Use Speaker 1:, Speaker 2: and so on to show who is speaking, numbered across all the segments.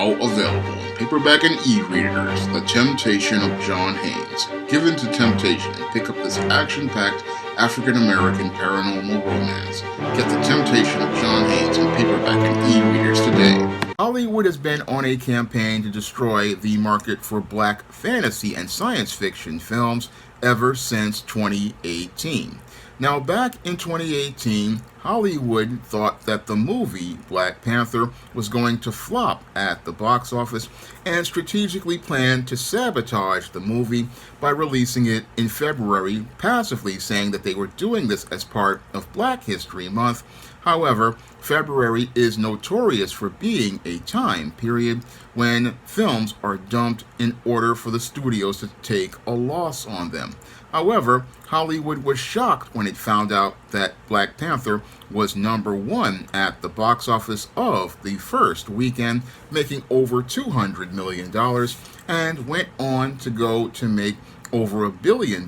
Speaker 1: now available in paperback and e-readers, The Temptation of John Haynes. Give in to temptation and pick up this action-packed African-American paranormal romance. Get The Temptation of John Haynes in paperback and e-readers today. Hollywood has been on a campaign to destroy the market for black fantasy and science fiction films ever since 2018. Now, back in 2018, Hollywood thought that the movie Black Panther was going to flop at the box office and strategically planned to sabotage the movie by releasing it in February, passively saying that they were doing this as part of Black History Month. However, February is notorious for being a time period when films are dumped in order for the studios to take a loss on them. However, Hollywood was shocked when it found out that Black Panther was #1 at the box office of the first weekend, making over $200 million, and went on to go to make over $1 billion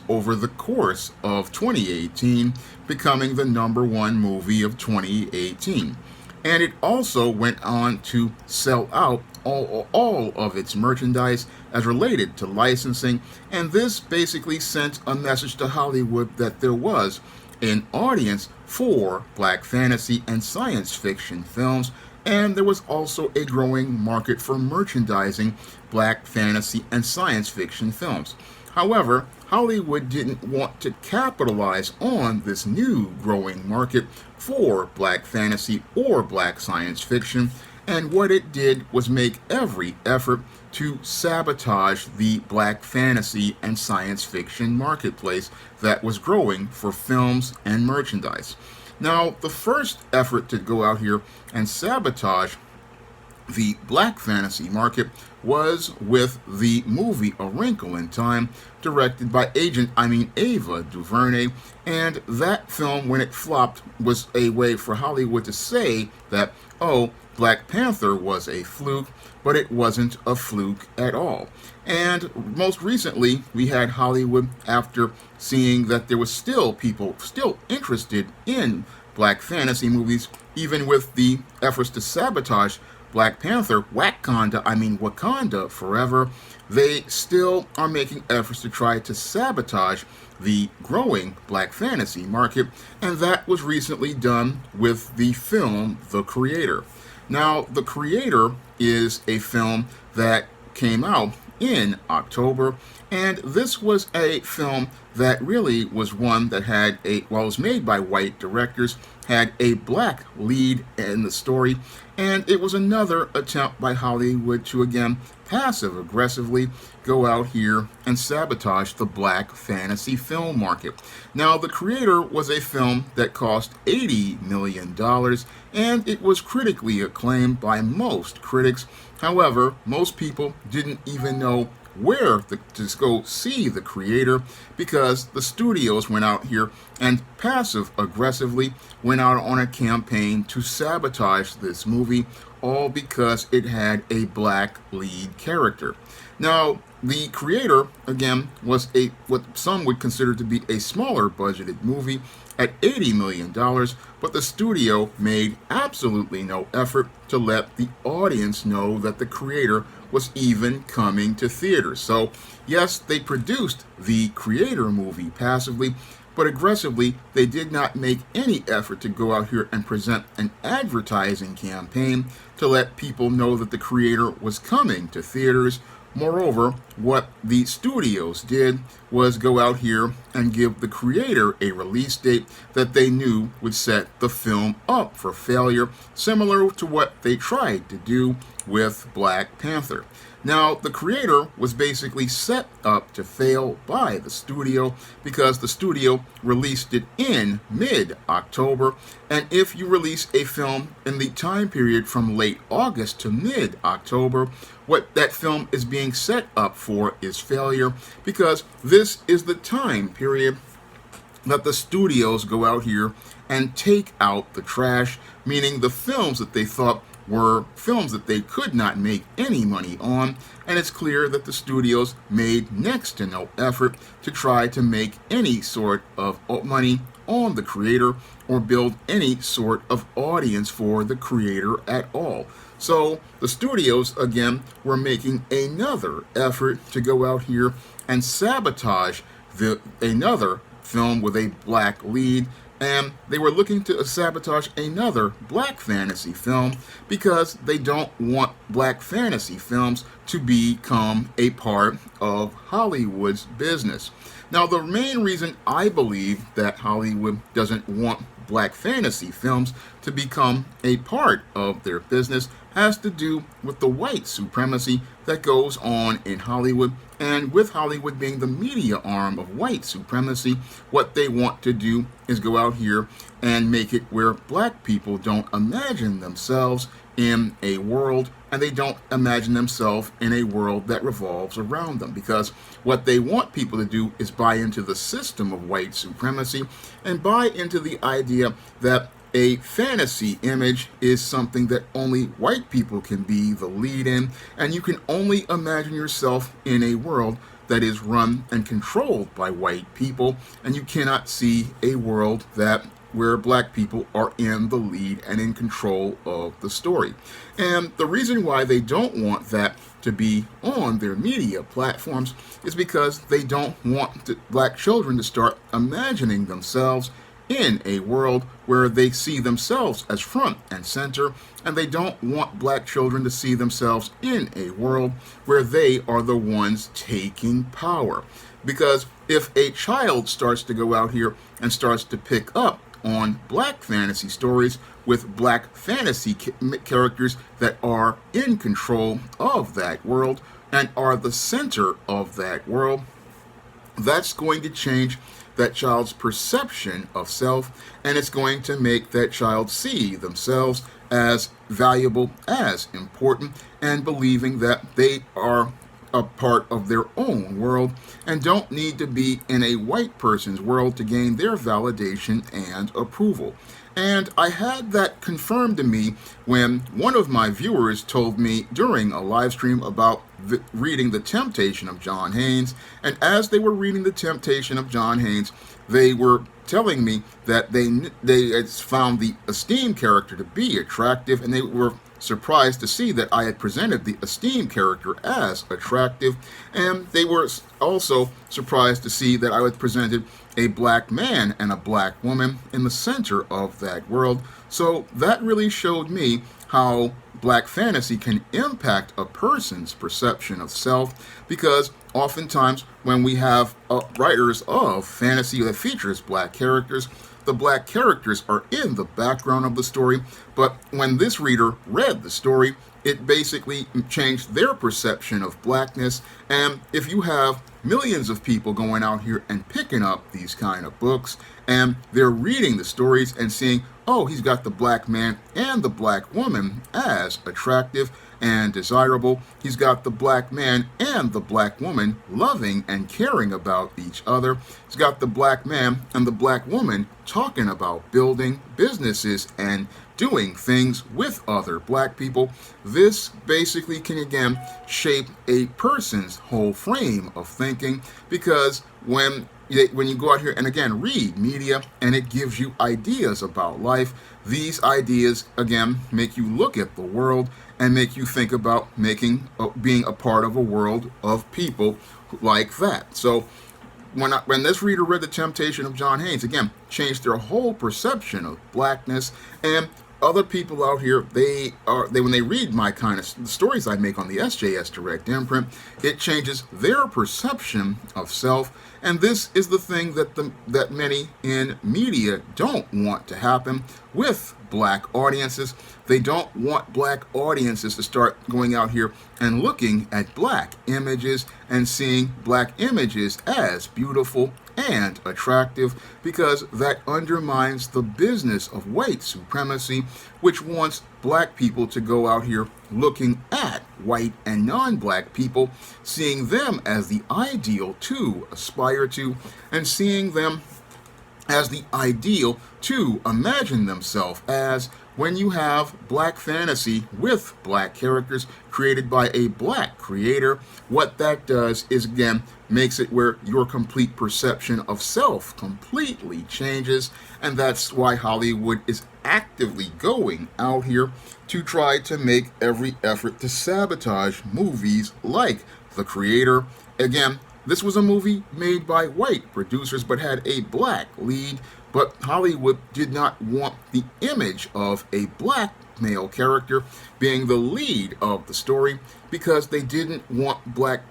Speaker 1: over the course of 2018, becoming the #1 movie of 2018. And it also went on to sell out all of its merchandise as related to licensing, and this basically sent a message to Hollywood that there was an audience for black fantasy and science fiction films, and there was also a growing market for merchandising black fantasy and science fiction films. However, Hollywood didn't want to capitalize on this new growing market for black fantasy or black science fiction, and what it did was make every effort to sabotage the black fantasy and science fiction marketplace that was growing for films and merchandise. Now, the first effort to go out here and sabotage the black fantasy market was with the movie A Wrinkle in Time, directed by Ava DuVernay, and that film, when it flopped, was a way for Hollywood to say that, oh, Black Panther was a fluke, but it wasn't a fluke at all. And most recently, we had Hollywood, after seeing that there was still people still interested in black fantasy movies, even with the efforts to sabotage Black Panther, Wakanda Forever, they still are making efforts to try to sabotage the growing black fantasy market, and that was recently done with the film The Creator. Now, The Creator is a film that came out in October, and this was a film that really was one that had it was made by white directors, had a black lead in the story, and it was another attempt by Hollywood to, again, passive-aggressively go out here and sabotage the black fantasy film market. Now, The Creator was a film that cost $80 million, and it was critically acclaimed by most critics. However, most people didn't even know where to go see The Creator, because the studios went out here and passive-aggressively went out on a campaign to sabotage this movie, all because it had a black lead character. Now, The Creator, again, was what some would consider to be a smaller budgeted movie at $80 million, but the studio made absolutely no effort to let the audience know that The Creator was even coming to theaters. So, yes, they produced the Creator movie passively, but aggressively, they did not make any effort to go out here and present an advertising campaign to let people know that The Creator was coming to theaters. Moreover, what the studios did was go out here and give The Creator a release date that they knew would set the film up for failure, similar to what they tried to do with Black Panther. Now, The Creator was basically set up to fail by the studio because the studio released it in mid-October, and if you release a film in the time period from late August to mid-October, what that film is being set up for is failure, because this is the time period that the studios go out here and take out the trash, meaning the films that they thought were films that they could not make any money on, and it's clear that the studios made next to no effort to try to make any sort of money on The Creator or build any sort of audience for The Creator at all. So the studios, again, were making another effort to go out here and sabotage another film with a black lead, and they were looking to sabotage another black fantasy film because they don't want black fantasy films to become a part of Hollywood's business. Now, the main reason I believe that Hollywood doesn't want black fantasy films to become a part of their business has to do with the white supremacy that goes on in Hollywood. And with Hollywood being the media arm of white supremacy, what they want to do is go out here and make it where black people don't imagine themselves in a world, and they don't imagine themselves in a world that revolves around them, because what they want people to do is buy into the system of white supremacy and buy into the idea that a fantasy image is something that only white people can be the lead in, and you can only imagine yourself in a world that is run and controlled by white people, and you cannot see a world where black people are in the lead and in control of the story. And the reason why they don't want that to be on their media platforms is because they don't want black children to start imagining themselves in a world where they see themselves as front and center, and they don't want black children to see themselves in a world where they are the ones taking power. Because if a child starts to go out here and starts to pick up on black fantasy stories with black fantasy characters that are in control of that world and are the center of that world, that's going to change that child's perception of self, and it's going to make that child see themselves as valuable, as important, and believing that they are a part of their own world and don't need to be in a white person's world to gain their validation and approval. And I had that confirmed to me when one of my viewers told me during a live stream about reading The Temptation of John Haynes. And as they were reading The Temptation of John Haynes, they were telling me that they had found the Esteem character to be attractive, and they were surprised to see that I had presented the Esteem character as attractive, and they were also surprised to see that I had presented a black man and a black woman in the center of that world. So that really showed me how black fantasy can impact a person's perception of self, because oftentimes when we have writers of fantasy that features black characters, the black characters are in the background of the story, but when this reader read the story, it basically changed their perception of blackness. And if you have millions of people going out here and picking up these kind of books, and they're reading the stories and seeing, oh, he's got the black man and the black woman as attractive and desirable. He's got the black man and the black woman loving and caring about each other. He's got the black man and the black woman talking about building businesses and doing things with other black people. This basically can again shape a person's whole frame of thinking, because when you go out here and again read media and it gives you ideas about life, these ideas again make you look at the world and make you think about being a part of a world of people like that. So when this reader read The Temptation of John Haynes, again, changed their whole perception of blackness. And other people out here, when they read my kind of stories I make on the SJS Direct imprint, it changes their perception of self. And this is the thing that many in media don't want to happen with black audiences. They don't want black audiences to start going out here and looking at black images and seeing black images as beautiful and attractive, because that undermines the business of white supremacy, which wants black people to go out here looking at white and non-black people, seeing them as the ideal to aspire to, and seeing them as the ideal to imagine themselves as, when you have black fantasy with black characters created by a black creator, what that does is, again, makes it where your complete perception of self completely changes. And that's why Hollywood is actively going out here to try to make every effort to sabotage movies like The Creator. Again, this was a movie made by white producers but had a black lead, but Hollywood did not want the image of a black male character being the lead of the story because they didn't want black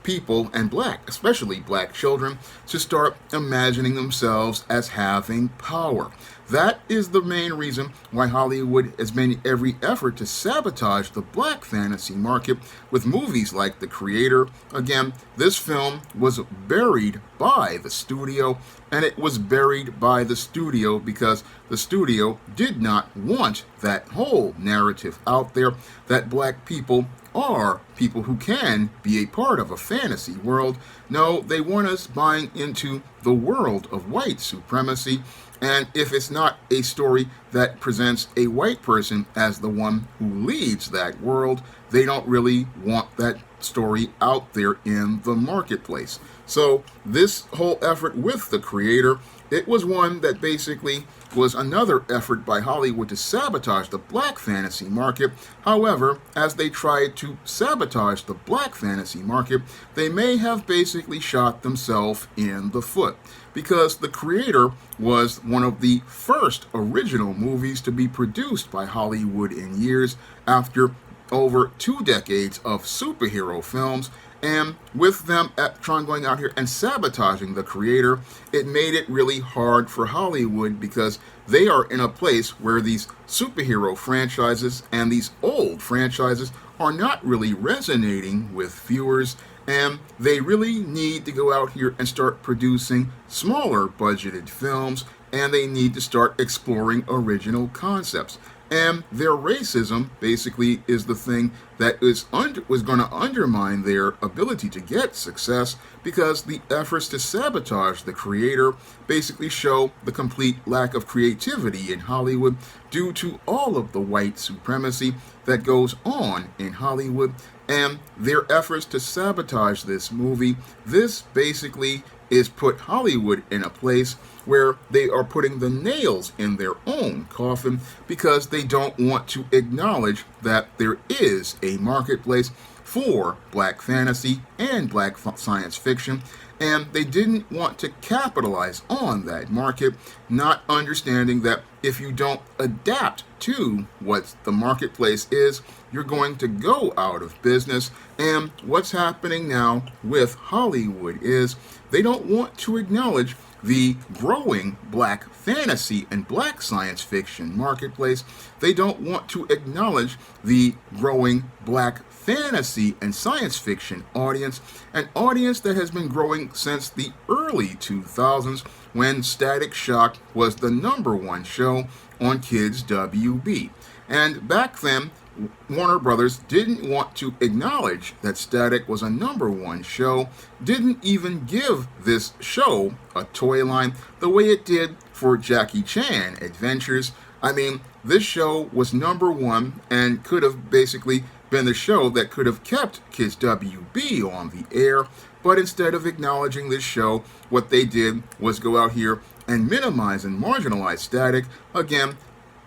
Speaker 1: people and especially black children, to start imagining themselves as having power. That is the main reason why Hollywood has made every effort to sabotage the black fantasy market with movies like The Creator. Again, this film was buried by the studio, and it was buried by the studio because the studio did not want that whole narrative out there that black people are people who can be a part of a fantasy world. No, they want us buying into the world of white supremacy. And if it's not a story that presents a white person as the one who leads that world, they don't really want that story out there in the marketplace. So this whole effort with The Creator, it was one that basically was another effort by Hollywood to sabotage the black fantasy market. However, as they tried to sabotage the black fantasy market, they may have basically shot themselves in the foot, because The Creator was one of the first original movies to be produced by Hollywood in years, after over 2 decades of superhero films. And with them going out here and sabotaging The Creator, it made it really hard for Hollywood, because they are in a place where these superhero franchises and these old franchises are not really resonating with viewers, and they really need to go out here and start producing smaller budgeted films, and they need to start exploring original concepts. And their racism basically is the thing that was going to undermine their ability to get success, because the efforts to sabotage The Creator basically show the complete lack of creativity in Hollywood due to all of the white supremacy that goes on in Hollywood. And their efforts to sabotage this movie, this basically is put Hollywood in a place where they are putting the nails in their own coffin, because they don't want to acknowledge that there is a marketplace for black fantasy and black science fiction, and they didn't want to capitalize on that market, not understanding that if you don't adapt to what the marketplace is, you're going to go out of business. And what's happening now with Hollywood is they don't want to acknowledge the growing black fantasy and black science fiction marketplace. They don't want to acknowledge the growing black fantasy and science fiction audience, an audience that has been growing since the early 2000s, when Static Shock was the #1 show on Kids WB. And back then, Warner Brothers didn't want to acknowledge that Static was a #1 show, didn't even give this show a toy line the way it did for Jackie Chan Adventures. I mean, this show was #1 and could have basically been the show that could have kept Kids WB on the air, but instead of acknowledging this show, what they did was go out here and minimize and marginalize Static. Again,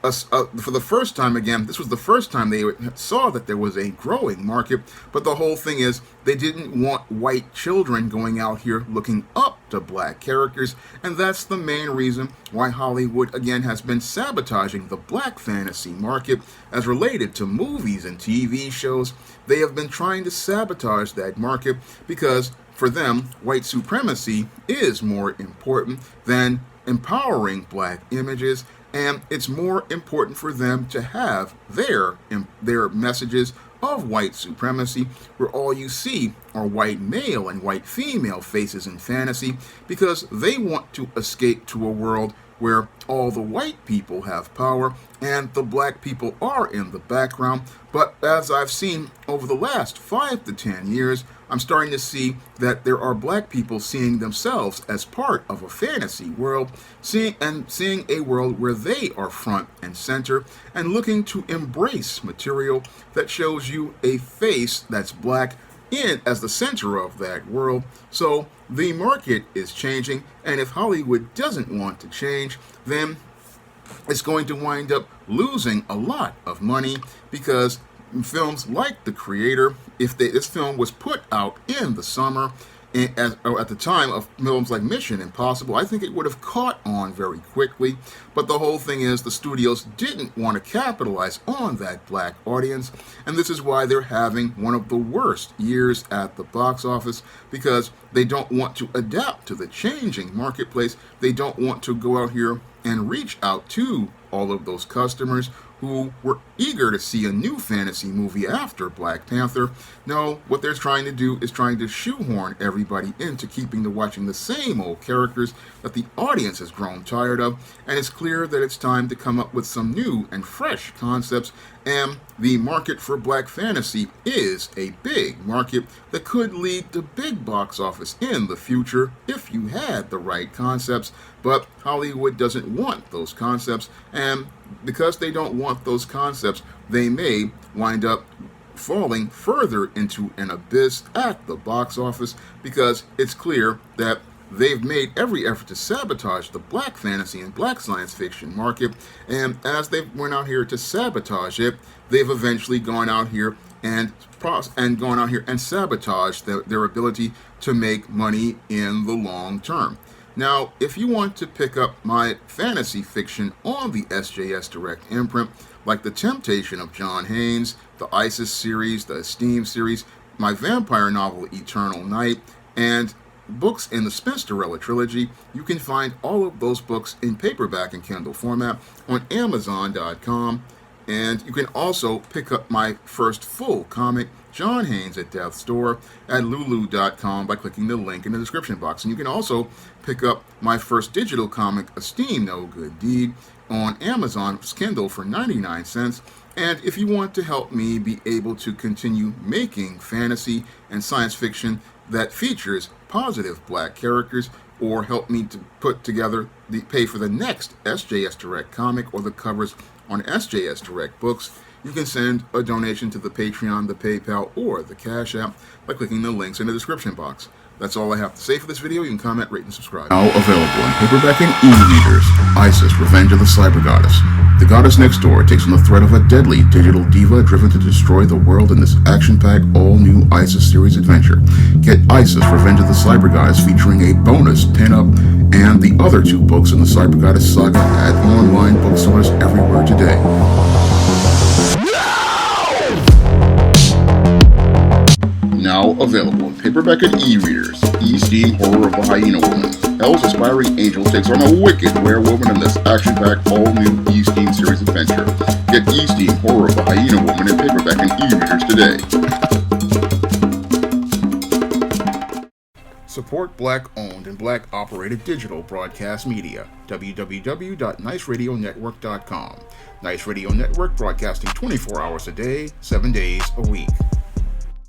Speaker 1: for the first time, this was the first time they saw that there was a growing market, but the whole thing is they didn't want white children going out here looking up to black characters, and that's the main reason why Hollywood, again, has been sabotaging the black fantasy market as related to movies and TV shows. They have been trying to sabotage that market because, for them, white supremacy is more important than empowering black images, and it's more important for them to have their messages of white supremacy, where all you see are white male and white female faces in fantasy, because they want to escape to a world where all the white people have power and the black people are in the background. But as I've seen over the last 5 to 10 years, I'm starting to see that there are black people seeing themselves as part of a fantasy world, seeing a world where they are front and center and looking to embrace material that shows you a face that's black in as the center of that world. So the market is changing, and if Hollywood doesn't want to change, then it's going to wind up losing a lot of money, because films like The Creator, if this film was put out in the summer, at the time of films like Mission Impossible, I think it would have caught on very quickly. But the whole thing is the studios didn't want to capitalize on that black audience, and this is why they're having one of the worst years at the box office, because they don't want to adapt to the changing marketplace. They don't want to go out here and reach out to all of those customers who were eager to see a new fantasy movie after Black Panther. No, what they're trying to do is trying to shoehorn everybody into keeping to watching the same old characters that the audience has grown tired of, and it's clear that it's time to come up with some new and fresh concepts, and the market for black fantasy is a big market that could lead to big box office in the future if you had the right concepts. But Hollywood doesn't want those concepts, and because they don't want those concepts, they may wind up falling further into an abyss at the box office, because it's clear that they've made every effort to sabotage the black fantasy and black science fiction market, and as they went out here to sabotage it, they've eventually gone out here and sabotage their ability to make money in the long term. Now, if you want to pick up my fantasy fiction on the SJS Direct imprint, like The Temptation of John Haynes, the ISIS series, the Esteem series, my vampire novel Eternal Night, and books in the Spinsterella trilogy, you can find all of those books in paperback and Kindle format on Amazon.com. And you can also pick up my first full comic, John Haynes at Death's Door, at Lulu.com by clicking the link in the description box. And you can also pick up my first digital comic, Esteem No Good Deed, on Amazon's Kindle for 99 cents. And if you want to help me be able to continue making fantasy and science fiction that features positive black characters, or help me to pay for the next SJS Direct comic or the covers on SJS Direct books, you can send a donation to the Patreon, the PayPal, or the Cash App by clicking the links in the description box. That's all I have to say for this video. You can comment, rate, and subscribe. Now available in paperback and e-readers, Isis, Revenge of the Cyber Goddess. The goddess next door takes on the threat of a deadly digital diva driven to destroy the world in this action-packed, all-new Isis series adventure. Get Isis, Revenge of the Cyber Goddess, featuring a bonus pin-up and the other 2 books in the Cyber Goddess saga at online bookstores everywhere today. Now available in paperback and e-readers, Esteem, Horror of the Hyena Woman. Hell's aspiring angel takes on a wicked werewolf in this action-packed, all-new Esteem series adventure. Get Esteem, Horror of the Hyena Woman in paperback and e-readers today. Support black-owned and black-operated digital broadcast media. www.niceradionetwork.com. Nice Radio Network, broadcasting 24 hours a day, 7 days a week.